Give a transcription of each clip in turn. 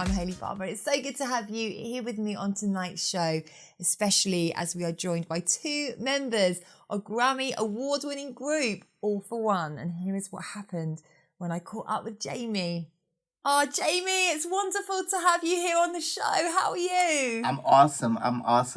I'm Hayley Palmer. It's so good to have you here with me on tonight's show, especially as we are joined by two members of Grammy award-winning group, All for One. And here is what happened when I caught up with Jamie. Oh, Jamie, it's wonderful to have you here on the show. How are you? I'm awesome.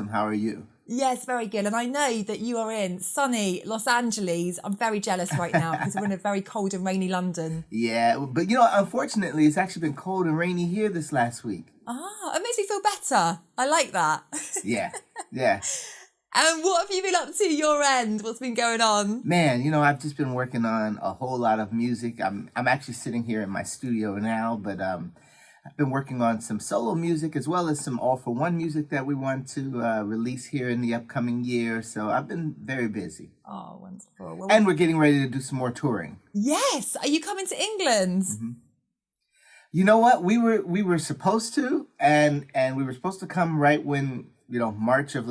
How are you? Yes, very good. And I know that you are in sunny Los Angeles. I'm very jealous right now because we're in a very cold and rainy London. Yeah, but unfortunately, it's actually been cold and rainy here this last week. Ah, it makes me feel better. I like that. Yeah. And what have you been up to your end? What's been going on? Man, I've just been working on a whole lot of music. I'm actually sitting here in my studio now, but I've been working on some solo music as well as some All for One music that we want to release here in the upcoming year. So I've been very busy. Oh, wonderful. Well, and we're getting ready to do some more touring. Yes. Are you coming to England? Mm-hmm. You know what? We were supposed to, and we were supposed to come right when, March of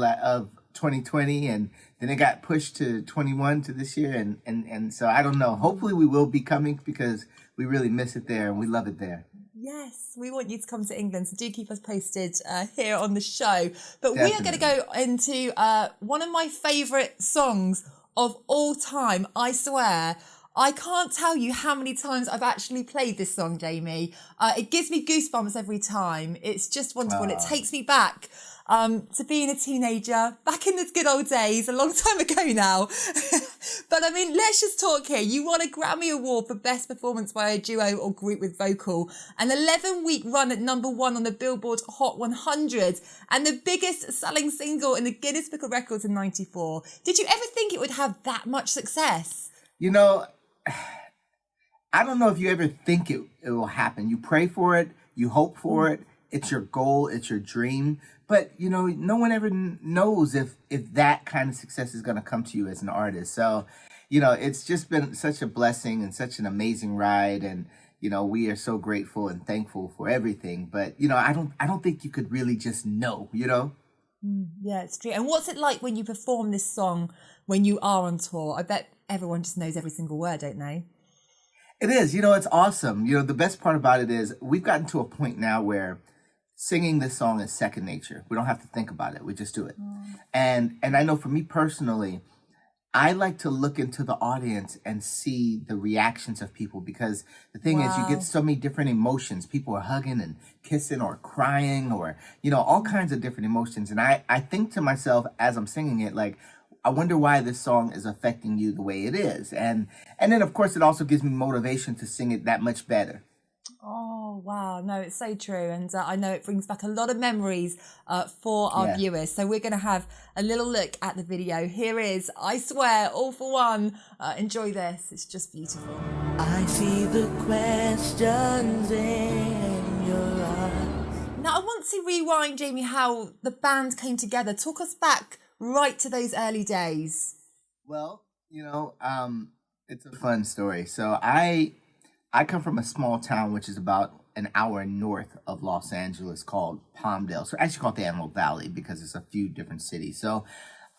2020, and then it got pushed to 21 to this year. And so I don't know. Hopefully we will be coming because we really miss it there and we love it there. Yes, we want you to come to England, so do keep us posted here on the show. But Definitely. We are going to go into one of my favourite songs of all time, I swear. I can't tell you how many times I've actually played this song, Jamie. It gives me goosebumps every time. It's just wonderful. It takes me back to being a teenager, back in the good old days, a long time ago now. But I mean, let's just talk here. You won a Grammy Award for Best Performance by a Duo or Group with Vocal, an 11-week run at #1 on the Billboard Hot 100, and the biggest selling single in the Guinness Book of Records in '94. Did you ever think it would have that much success? I don't know if you ever think it will happen. You pray for it, you hope for it. It's your goal, it's your dream. But, no one ever knows if that kind of success is going to come to you as an artist. So, it's just been such a blessing and such an amazing ride. And, we are so grateful and thankful for everything. But, I don't think you could really just know, Yeah, it's true. And what's it like when you perform this song when you are on tour? I bet everyone just knows every single word, don't they? It is. It's awesome. The best part about it is we've gotten to a point now where singing this song is second nature. We don't have to think about it. We just do it. And I know for me personally, I like to look into the audience and see the reactions of people because the thing is you get so many different emotions. People are hugging and kissing or crying or, all kinds of different emotions. And I think to myself as I'm singing it, like, I wonder why this song is affecting you the way it is. And then, of course, it also gives me motivation to sing it that much better. Oh, wow. No, it's so true. And I know it brings back a lot of memories for our viewers. So we're going to have a little look at the video. Here is, I swear, All for One. Enjoy this. It's just beautiful. I see the questions in your eyes. Now, I want to rewind, Jamie, how the band came together. Talk us back right to those early days. Well, it's a fun story. So I come from a small town, which is about an hour north of Los Angeles called Palmdale. So actually called the Antelope Valley because it's a few different cities. So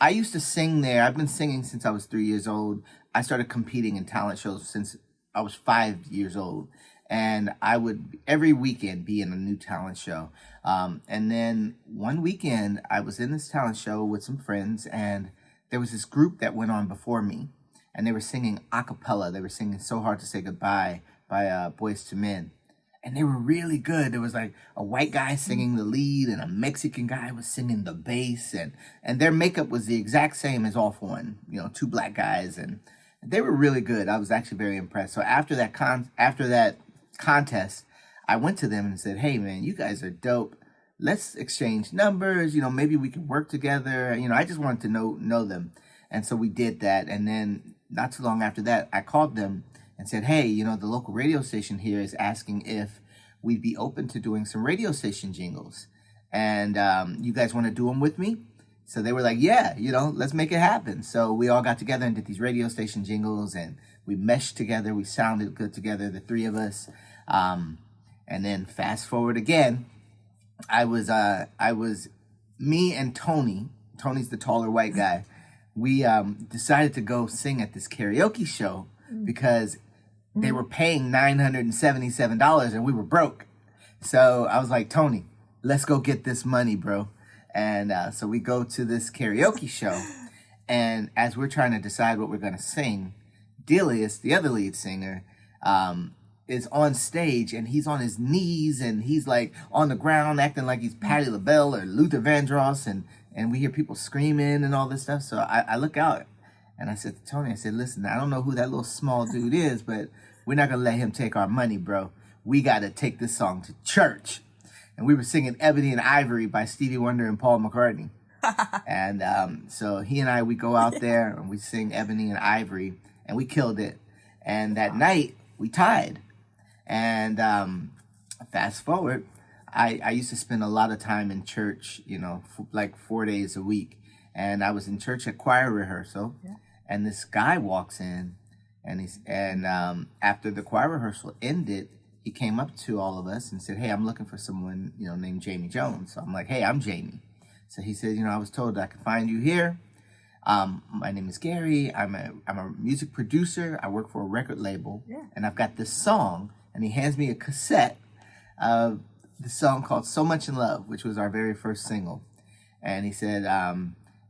I used to sing there. I've been singing since I was 3 years old. I started competing in talent shows since I was 5 years old. And I would every weekend be in a new talent show. And then one weekend I was in this talent show with some friends and there was this group that went on before me and they were singing a cappella. They were singing So Hard to Say Goodbye by Boyz II Men. And they were really good. There was like a white guy singing the lead and a Mexican guy was singing the bass. And their makeup was the exact same as All for One, two black guys. And they were really good. I was actually very impressed. So after that contest, I went to them and said, hey, man, you guys are dope. Let's exchange numbers. Maybe we can work together. I just wanted to know them. And so we did that. And then not too long after that, I called them and said, hey, the local radio station here is asking if we'd be open to doing some radio station jingles. And you guys want to do them with me? So they were like, yeah, let's make it happen. So we all got together and did these radio station jingles and we meshed together. We sounded good together, the three of us. And then fast forward again, I was me and Tony. Tony's the taller white guy. We decided to go sing at this karaoke show because they were paying $977 and we were broke. So I was like, Tony, let's go get this money, bro. And so we go to this karaoke show. And as we're trying to decide what we're going to sing, Delious, the other lead singer, is on stage and he's on his knees and he's like on the ground acting like he's Patti LaBelle or Luther Vandross. And we hear people screaming and all this stuff. So I look out and I said to Tony, I said, listen, I don't know who that little small dude is, but we're not going to let him take our money, bro. We got to take this song to church. And we were singing Ebony and Ivory by Stevie Wonder and Paul McCartney. And so he and I, we go out there and we sing Ebony and Ivory and we killed it. And that night we tied. And fast forward, I used to spend a lot of time in church, you know, like 4 days a week. And I was in church at choir rehearsal. Yeah. And this guy walks in and after the choir rehearsal ended, he came up to all of us and said, hey, I'm looking for someone, you know, named Jamie Jones. So I'm like, hey, I'm Jamie. So he said, you know, I was told I could find you here. My name is Gary. I'm a music producer. I work for a record label. Yeah. And I've got this song. And he hands me a cassette of the song called So Much in Love, which was our very first single. And he said,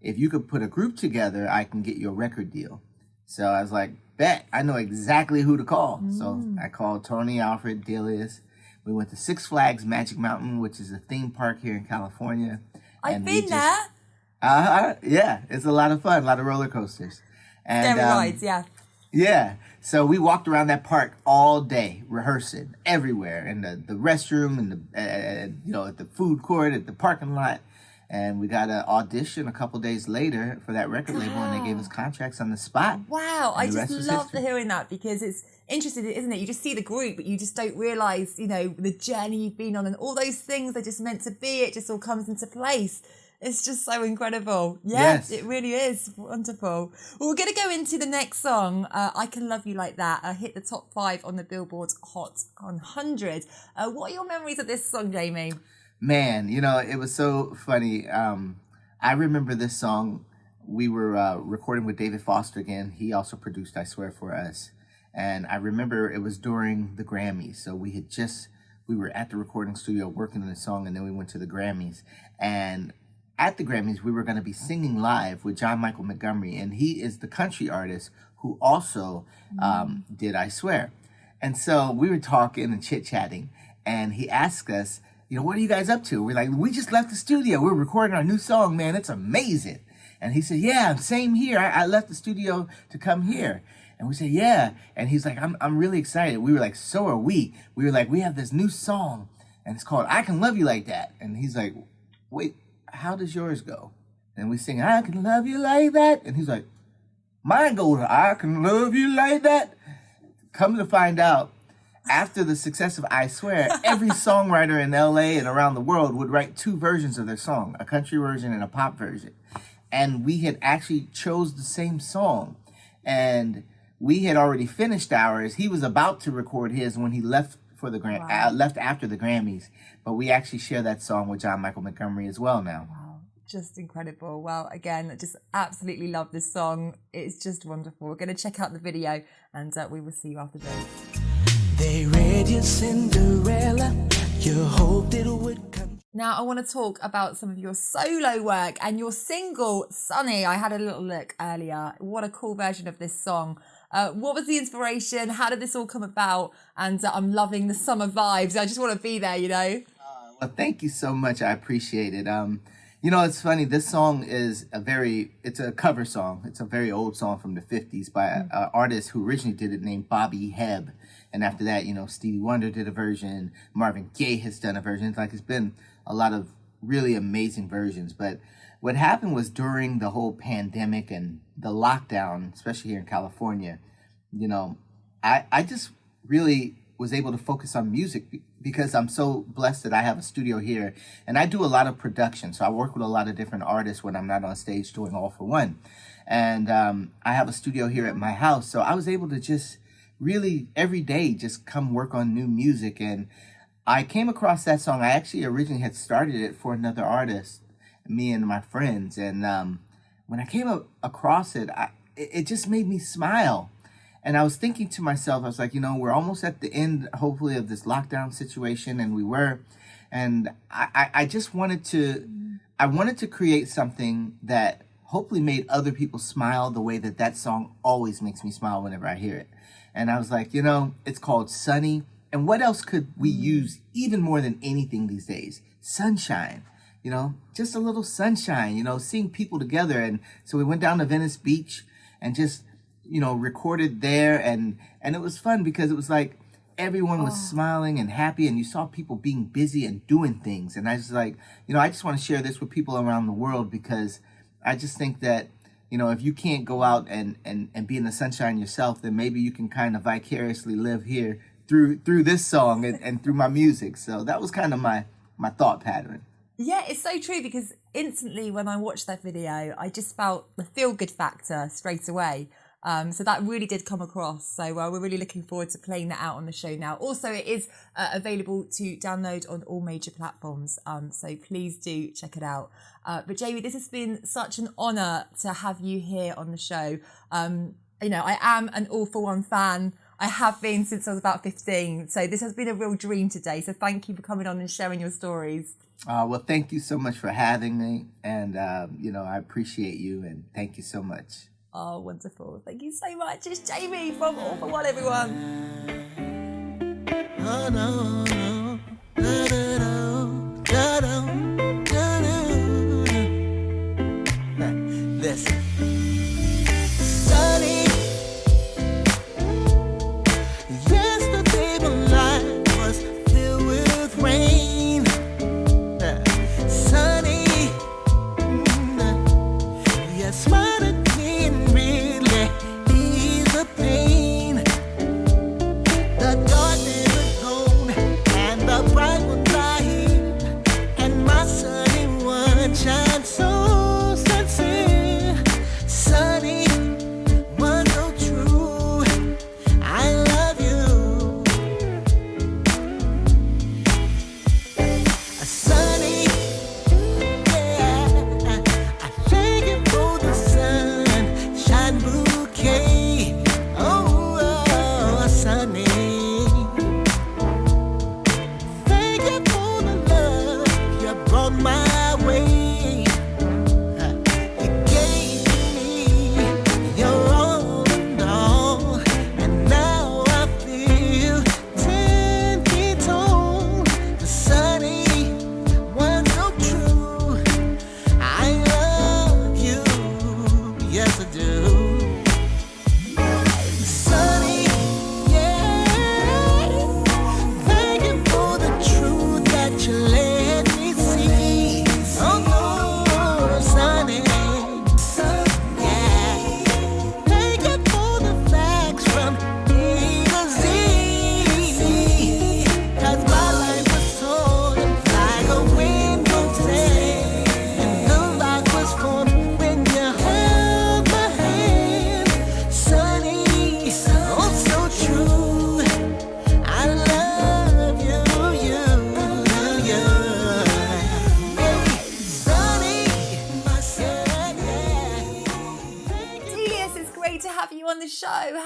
if you could put a group together, I can get you a record deal. So I was like, bet, I know exactly who to call. So I called Tony, Alfred, Delious. We went to Six Flags Magic Mountain, which is a theme park here in California. I've been there. Yeah, it's a lot of fun, a lot of roller coasters. And rides, yeah. Yeah, so we walked around that park all day, rehearsing everywhere, in the restroom, and you know, at the food court, at the parking lot. And we got an audition a couple days later for that record label, and they gave us contracts on the spot. Wow, I just love hearing that because it's interesting, isn't it? You just see the group, but you just don't realise, you know, the journey you've been on and all those things are just meant to be. It just all comes into place. It's just so incredible. Yes, it really is wonderful. Well, we're going to go into the next song, I Can Love You Like That. Hit the top 5 on the Billboard Hot 100. What are your memories of this song, Jamie? Man, you know, it was so funny. I remember this song. We were recording with David Foster again. He also produced I Swear for us. And I remember it was during the Grammys. So we were at the recording studio working on the song, and then we went to the Grammys. And at the Grammys, we were going to be singing live with John Michael Montgomery. And he is the country artist who also did I Swear. And so we were talking and chit-chatting. And he asked us, you know, what are you guys up to? We're like, we just left the studio. We're recording our new song, man. It's amazing. And he said, yeah, same here. I left the studio to come here. And we said, yeah. And he's like, I'm really excited. We were like, so are we. We were like, we have this new song, and it's called I Can Love You Like That. And he's like, wait, how does yours go? And we sing, I can love you like that. And he's like, mine goes, I can love you like that. Come to find out, after the success of I Swear, every songwriter in LA and around the world would write 2 versions of their song, a country version and a pop version. And we had actually chose the same song. And we had already finished ours. He was about to record his when he left for the left after the Grammys. But we actually share that song with John Michael Montgomery as well now. Wow, just incredible. Well, again, I just absolutely love this song. It's just wonderful. We're going to check out the video, and we will see you after this. They read your Cinderella, you hoped it would come. Now, I want to talk about some of your solo work and your single, Sunny. I had a little look earlier. What a cool version of this song. What was the inspiration? How did this all come about? And I'm loving the summer vibes. I just want to be there, you know? Well, thank you so much. I appreciate it. You know, it's funny. This song is it's a cover song. It's a very old song from the 50s by an artist who originally did it named Bobby Hebb. And after that, you know, Stevie Wonder did a version. Marvin Gaye has done a version. It's been a lot of really amazing versions. But what happened was during the whole pandemic and the lockdown, especially here in California, you know, I just really was able to focus on music because I'm so blessed that I have a studio here. And I do a lot of production. So I work with a lot of different artists when I'm not on stage doing All for One. And I have a studio here at my house. So I was able to just really every day just come work on new music. And I came across that song. I actually originally had started it for another artist, me and my friends. And when I came across it, it just made me smile. And I was thinking to myself, I was like, we're almost at the end, hopefully, of this lockdown situation, and we were. And I just wanted to create something that hopefully made other people smile the way that song always makes me smile whenever I hear it. And I was like, it's called Sunny. And what else could we use even more than anything these days? Sunshine, just a little sunshine, seeing people together. And so we went down to Venice Beach and just, recorded there. And it was fun because it was like everyone was smiling and happy, and you saw people being busy and doing things. And I was like, I just want to share this with people around the world, because I just think that, if you can't go out and be in the sunshine yourself, then maybe you can kind of vicariously live here through this song and through my music. So that was kind of my thought pattern. Yeah, it's so true, because instantly when I watched that video, I just felt the feel-good factor straight away. So that really did come across. So we're really looking forward to playing that out on the show now. Also, it is available to download on all major platforms. So please do check it out. But Jamie, this has been such an honour to have you here on the show. I am an All For One fan. I have been since I was about 15. So this has been a real dream today. So thank you for coming on and sharing your stories. Well, thank you so much for having me. And, I appreciate you, and thank you so much. Oh, wonderful. Thank you so much. It's Jamie from All For One, everyone. Oh, no, no. Da-da-do, da-do, da-do. Listen. Sunny. Yesterday my life was filled with rain. Sunny. Yes, my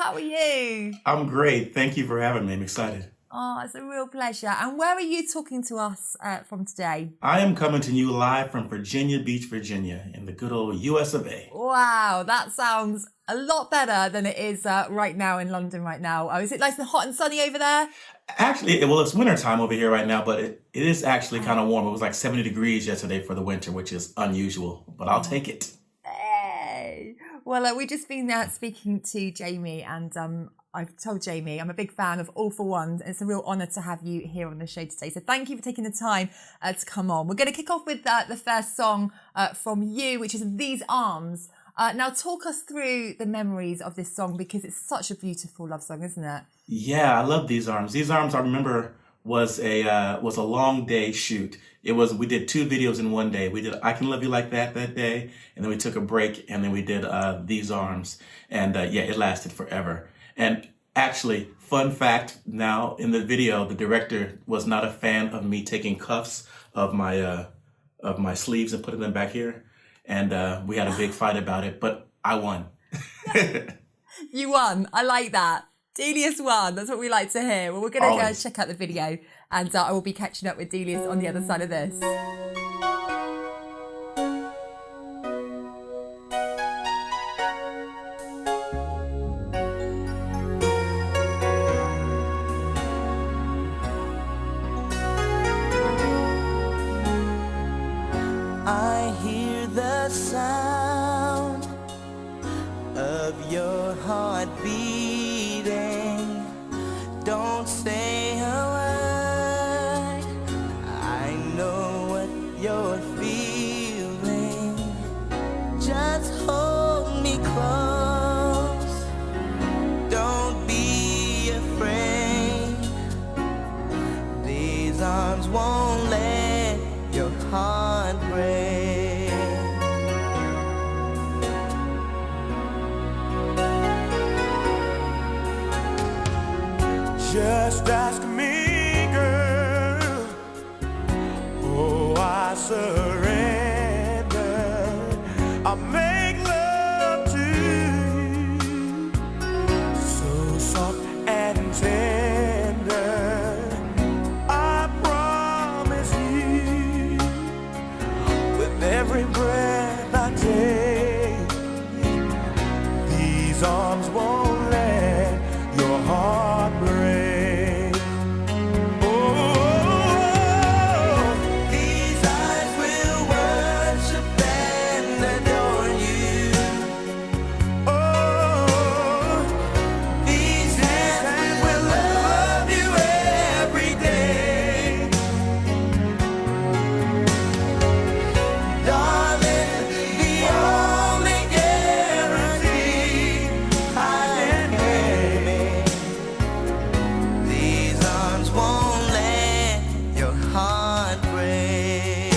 How are you? I'm great. Thank you for having me. I'm excited. Oh, it's a real pleasure. And where are you talking to us from today? I am coming to you live from Virginia Beach, Virginia, in the good old US of A. Wow, that sounds a lot better than it is right now in London right now. Oh, is it nice and hot and sunny over there? Actually, it's wintertime over here right now, but it is actually kind of warm. It was like 70 degrees yesterday for the winter, which is unusual, but I'll take it. Hey. Well, we've just been speaking to Jamie, and I've told Jamie I'm a big fan of All For One. It's a real honour to have you here on the show today. So thank you for taking the time to come on. We're going to kick off with the first song from you, which is These Arms. Now talk us through the memories of this song, because it's such a beautiful love song, isn't it? Yeah, I love These Arms. These Arms, I remember, was a long day shoot. We did 2 videos in one day. We did I Can Love You Like That day, and then we took a break, and then we did These Arms. And it lasted forever. And actually, fun fact, now in the video, the director was not a fan of me taking cuffs of my sleeves and putting them back here. And we had a big fight about it, but I won. You won. I like that. Delious won. That's what we like to hear. Well, we're going to go Always. check out the video, and I will be catching up with Delious on the other side of this. I hear the sound of your heart beating. Don't say a word. I know what you're feeling. Just hold me close. Don't be afraid. These arms won't let your heart break. Just ask me, girl. Oh, I surrender. I make love to you, so soft and tender. I promise you, with every breath I take, these arms won't let your heart break. These eyes will worship and adore you. Oh, these hands will love you every day. Darling, the only guarantee I can make. These arms won't let your heart break.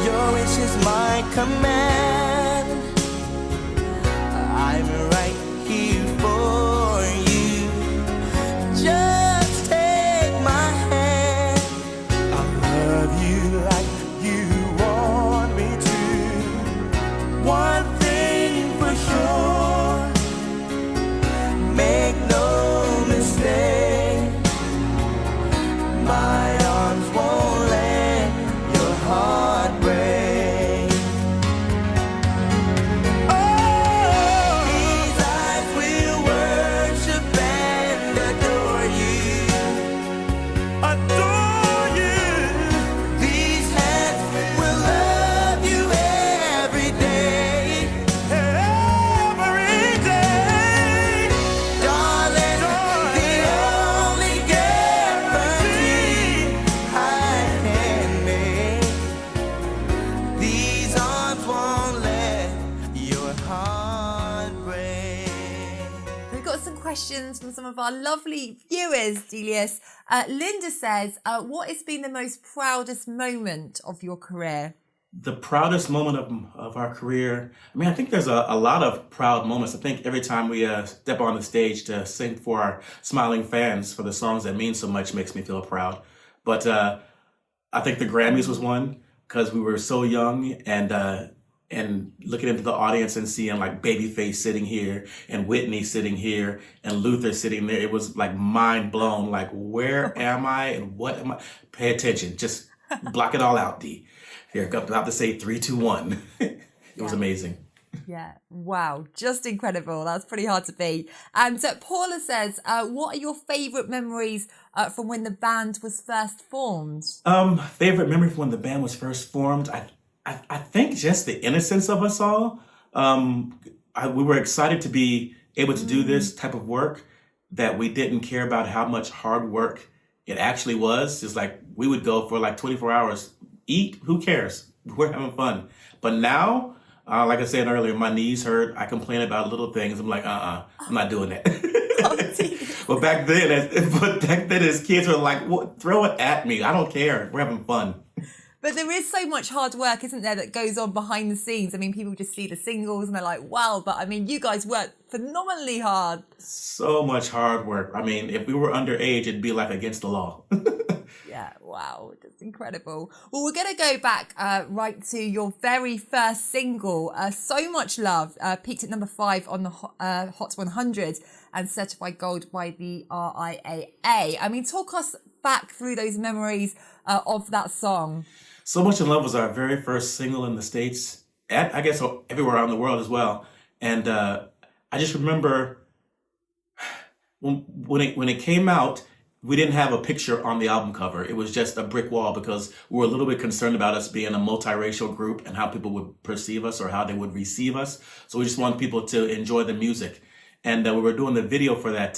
Your wish is my command. I'm right here for you. Just take my hand. I'll love you like you want me to. One thing for sure, make no mistake, my arms won't let your heart break. Oh, these eyes will worship and adore you. Adore you. These hands will love you every day. Every day. Darling, the only guarantee I can make. These arms won't let your heart break. We've got some questions from some of our lovely viewers, Delious. Linda says, what has been the most proudest moment of your career? The proudest moment of our career. I mean, I think there's a lot of proud moments. I think every time we step on the stage to sing for our smiling fans for the songs that mean so much makes me feel proud. But I think the Grammys was one because we were so young and looking into the audience and seeing like Babyface sitting here and Whitney sitting here and Luther sitting there. It was like mind blown. Like, where am I and what am I? Pay attention. Just block it all out, D. Here, I'm about to say 3, 2, 1. It was amazing. Yeah, wow, just incredible. That's pretty hard to beat. And Paula says, what are your favourite memories from when the band was first formed? Favorite memory from when the band was first formed? I think just the innocence of us all. We were excited to be able to do this type of work, that we didn't care about how much hard work it actually was. It's like we would go for like 24 hours, eat, who cares? We're having fun. But now, like I said earlier, my knees hurt. I complain about little things. I'm like, I'm not doing that. But back then, as kids were like, what? Throw it at me. I don't care. We're having fun. But there is so much hard work, isn't there, that goes on behind the scenes. I mean, people just see the singles and they're like, wow, but I mean, you guys work phenomenally hard. So much hard work. I mean, if we were underage, it'd be like against the law. Yeah, wow, that's incredible. Well, we're going to go back right to your very first single, So Much Love, peaked at number 5 on the Hot 100 and certified gold by the RIAA. I mean, talk us back through those memories of that song. So Much in Love was our very first single in the States, and I guess everywhere around the world as well. And I just remember when it came out, we didn't have a picture on the album cover. It was just a brick wall because we were a little bit concerned about us being a multiracial group and how people would perceive us or how they would receive us. So we just wanted people to enjoy the music. And we were doing the video for that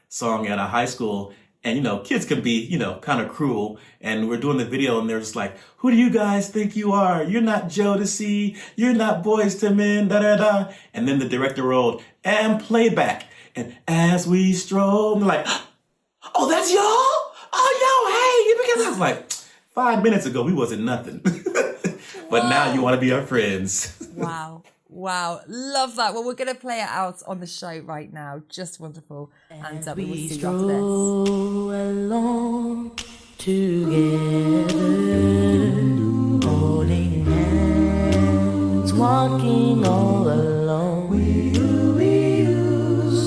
song at a high school. And, you know, kids can be, you know, kind of cruel. And we're doing the video and they're just like, who do you guys think you are? You're not Jodeci. You're not Boys to Men, da-da-da. And then the director rolled and playback. And as we stroll, I'm like, oh, that's y'all? Oh, yo, hey. Because I was like, 5 minutes ago, we wasn't nothing. But now you want to be our friends. Wow. Wow. Love that. Well, we're going to play it out on the show right now. Just wonderful. And we will see you after this. Along together, holding hands, walking all alone.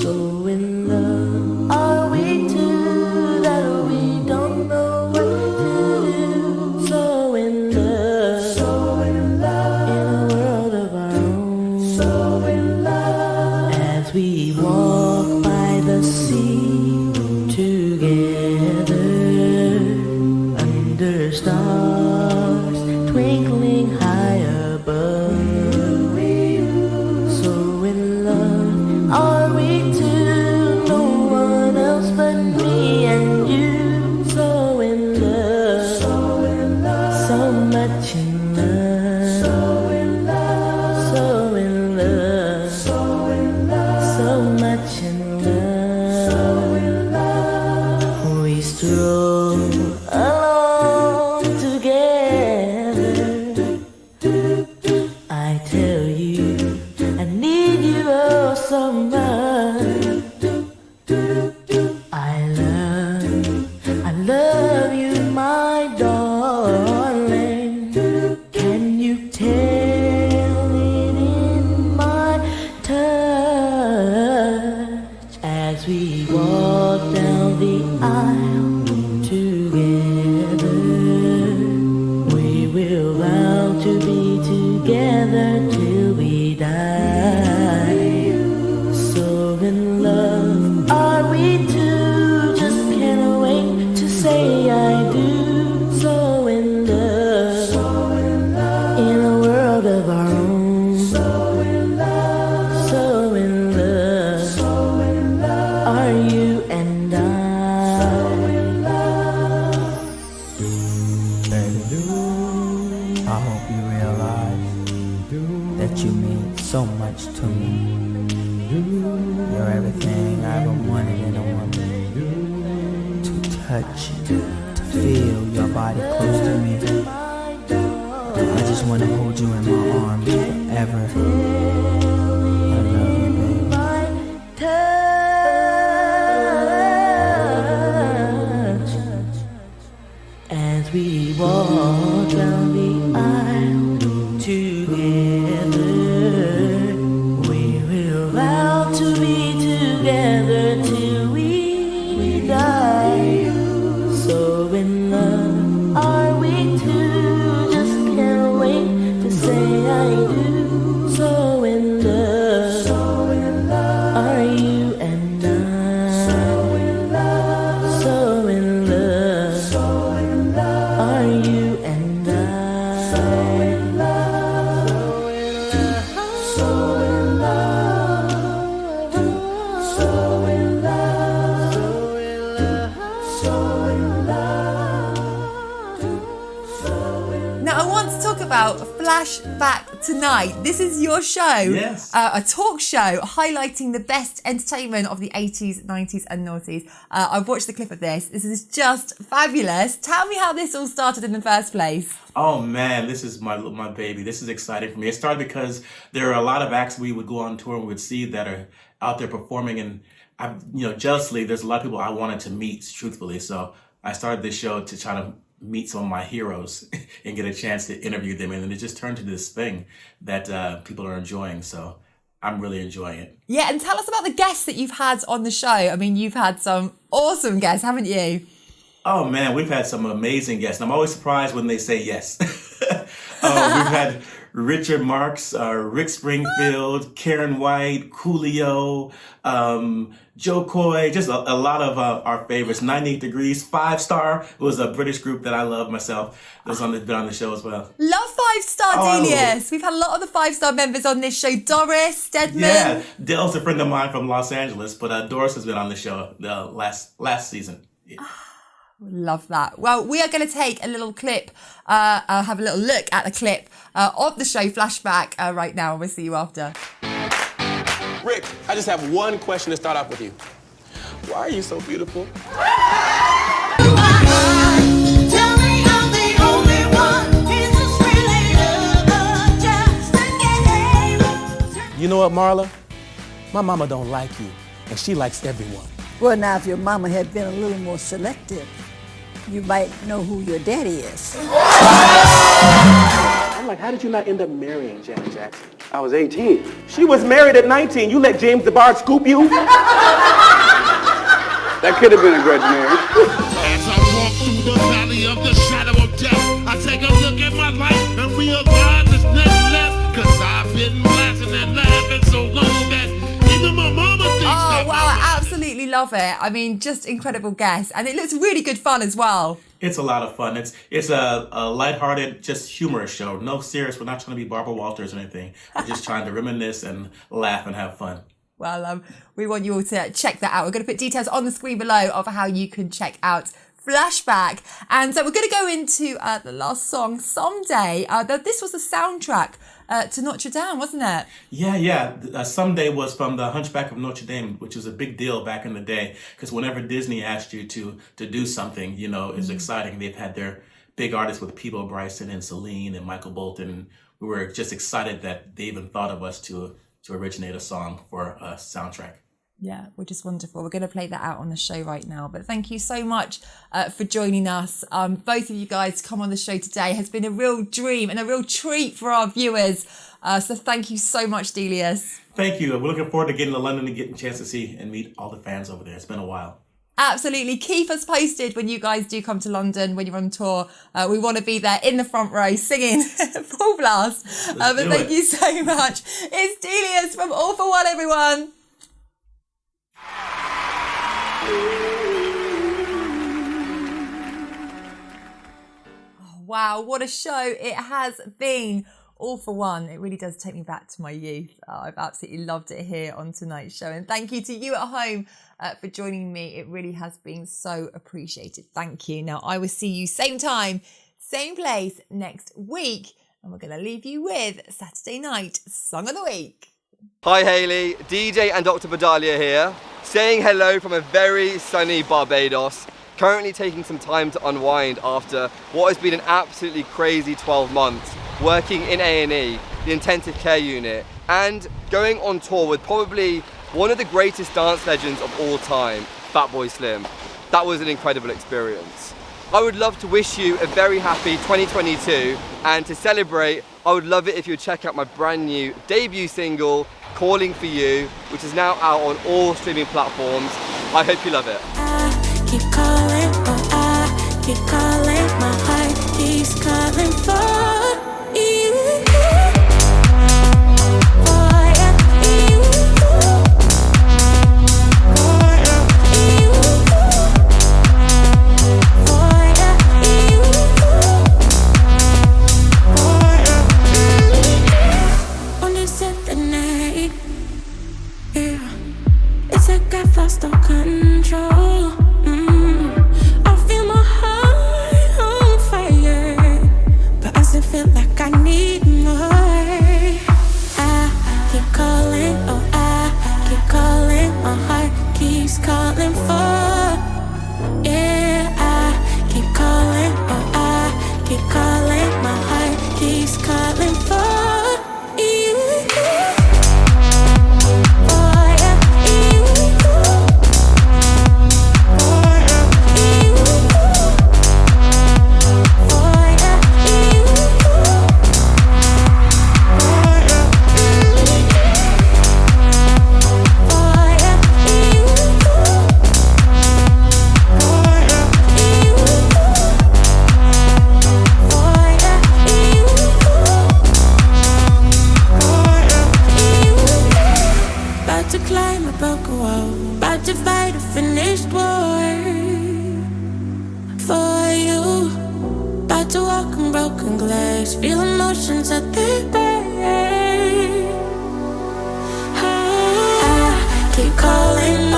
So in love are we two that we don't know what to do. So in love, in a world of our own. So in love, as we walk by the sea together, under stars twinkling high above. So in love are we two, no one else but me and you. So in love, so much in love, so in love, so in love, so much in love. We stroll along together. I tell you, I need you oh so much. I love you, my darling. Can you tell it in my touch as we walk down the aisle together? We will vow to be together till we die. So in love are we two, just can't wait to say I do. So in love, in a world of our own. So in love, are you and I. I hope you realize that you mean so much to me. You're everything I ever wanted in a woman. To touch you, to feel your body close to me. I just want to hold you in my arms forever. I love you, baby. Touch as we walk down the aisle together. We will vow to be together till we die. So in love are we two, just can't wait to say I do. So in love are you and I. So in love are you and I. Now, I want to talk about Flashback Tonight. This is your show, Yes. A talk show highlighting the best entertainment of the 80s, 90s and noughties. I've watched the clip of this. This is just fabulous. Tell me how this all started in the first place. Oh man, this is my baby. This is exciting for me. It started because there are a lot of acts we would go on tour and we would see that are out there performing, and I, jealously, there's a lot of people I wanted to meet, truthfully. So I started this show to try to meet some of my heroes and get a chance to interview them. And then it just turned to this thing that people are enjoying. So I'm really enjoying it. Yeah, and tell us about the guests that you've had on the show. I mean, you've had some awesome guests, haven't you? Oh man, we've had some amazing guests. I'm always surprised when they say yes. We've had Richard Marx, Rick Springfield, Karen White, Coolio, Joe Coy, just a lot of our favorites. 98 Degrees, 5 Star was a British group that I love myself. That's been on the show as well. Love 5 Star Delious. We've had a lot of the 5 Star members on this show. Doris, Stedman. Yeah, Dale's a friend of mine from Los Angeles, but Doris has been on the show last season. Yeah. Love that. Well, we are going to take a little clip, have a little look at the clip of the show Flashback right now, and we'll see you after. Rick, I just have one question to start off with you. Why are you so beautiful? You know what, Marla? My mama don't like you, and she likes everyone. Well, now, if your mama had been a little more selective, you might know who your daddy is. I'm like, how did you not end up marrying Janet Jackson? I was 18. She was married at 19. You let James DeBarge scoop you? That could have been a grudge marriage. As I walk through the valley of the shadow of death, I take a look at my life and realize there's nothing left. Cause I've been blasting and laughing so long that even my mama thinks that. Oh, wow, I absolutely love it. I mean, just incredible guests. And it looks really good fun as well. It's a lot of fun. It's a lighthearted, just humorous show. No serious. We're not trying to be Barbara Walters or anything. We're just trying to reminisce and laugh and have fun. Well, we want you all to check that out. We're going to put details on the screen below of how you can check out Flashback. And so we're going to go into the last song, Someday. This was the soundtrack to Notre Dame, wasn't it? Yeah. Someday was from the Hunchback of Notre Dame, which was a big deal back in the day. Because whenever Disney asked you to do something, you know, it's exciting. They've had their big artists with Peabo Bryson and Celine and Michael Bolton. We were just excited that they even thought of us to originate a song for a soundtrack. Yeah, which is wonderful. We're going to play that out on the show right now. But thank you so much for joining us. Both of you guys to come on the show today has been a real dream and a real treat for our viewers. So thank you so much, Delious. Thank you. We're looking forward to getting to London and getting a chance to see and meet all the fans over there. It's been a while. Absolutely. Keep us posted when you guys do come to London, when you're on tour. We want to be there in the front row singing full blast. But thank you so much. It's Delious from All For One, everyone. Oh, wow, what a show it has been. All For One. It really does take me back to my youth. I've absolutely loved it here on tonight's show. And thank you to you at home for joining me. It really has been so appreciated. Thank you. Now, I will see you same time, same place next week. And we're going to leave you with Saturday Night Song of the Week. Hi Hayley, DJ and Dr. Bodalia here, saying hello from a very sunny Barbados, currently taking some time to unwind after what has been an absolutely crazy 12 months, working in A&E, the intensive care unit, and going on tour with probably one of the greatest dance legends of all time, Fatboy Slim. That was an incredible experience. I would love to wish you a very happy 2022, and to celebrate, I would love it if you would check out my brand new debut single, Calling For You, which is now out on all streaming platforms. I hope you love it. I keep calling, oh I keep calling, my heart keeps calling for you. Lost all control. I feel my heart on fire, but I still feel like I need more. I keep calling, oh I keep calling, my heart keeps calling for. Yeah, I keep calling, oh I keep calling, my heart keeps calling for you. a finished word for you. About to walk on broken glass, feel emotions at their best. I keep calling